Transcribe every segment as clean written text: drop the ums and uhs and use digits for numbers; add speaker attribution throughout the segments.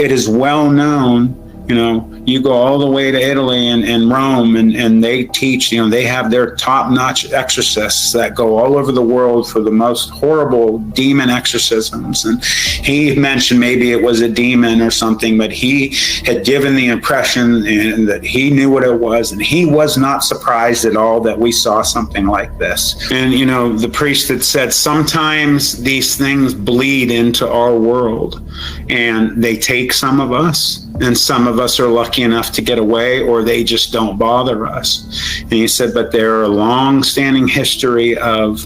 Speaker 1: it is well known. You go all the way to Italy and Rome, and they teach, they have their top-notch exorcists that go all over the world for the most horrible demon exorcisms. And he mentioned maybe it was a demon or something, but he had given the impression and that he knew what it was, and he was not surprised at all that we saw something like this. And, the priest had said, sometimes these things bleed into our world, and they take some of us, and some of us are lucky enough to get away, or they just don't bother us. And he said, but there are a long-standing history of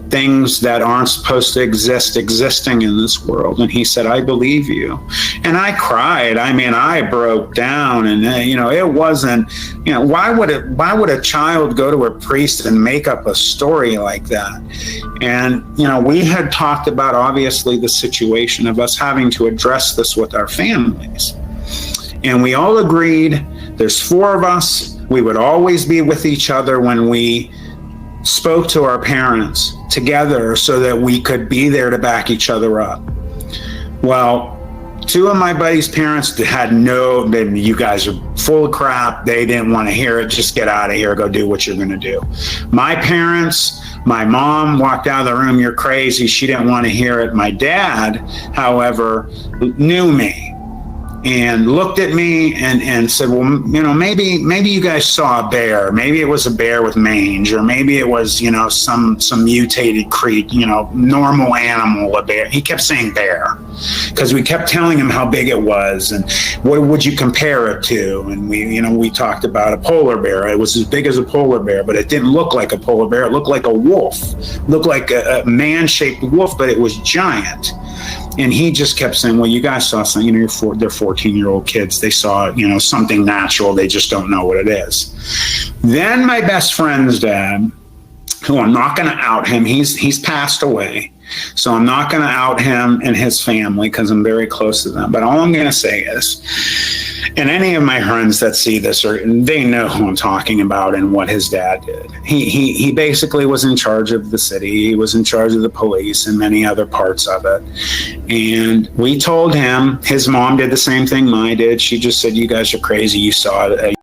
Speaker 1: things that aren't supposed to existing in this world. And he said, I believe you. And I cried. I broke down, and it wasn't, why would a child go to a priest and make up a story like that? And, we had talked about, obviously, the situation of us having to address this with our families. And we all agreed, there's 4 of us, we would always be with each other when we spoke to our parents together so that we could be there to back each other up. Well, 2 of my buddies' parents had you guys are full of crap. They didn't want to hear it. Just get out of here. Go do what you're going to do. My parents, my mom walked out of the room. You're crazy. She didn't want to hear it. My dad, however, knew me and looked at me and said, well, maybe you guys saw a bear. Maybe it was a bear with mange, or maybe it was, some mutated creature, normal animal, a bear. He kept saying bear because we kept telling him how big it was and what would you compare it to. And we talked about a polar bear. It was as big as a polar bear, but it didn't look like a polar bear. It looked like a wolf, looked like a man-shaped wolf, but it was giant. And he just kept saying, well, you guys saw something, they're 14-year-old kids. They saw, something natural. They just don't know what it is. Then my best friend's dad, who I'm not going to out him, he's passed away. So I'm not going to out him and his family because I'm very close to them. But all I'm going to say is, and any of my friends that see this, they know who I'm talking about and what his dad did. He basically was in charge of the city. He was in charge of the police and many other parts of it. And we told him, his mom did the same thing mine did. She just said, you guys are crazy. You saw it.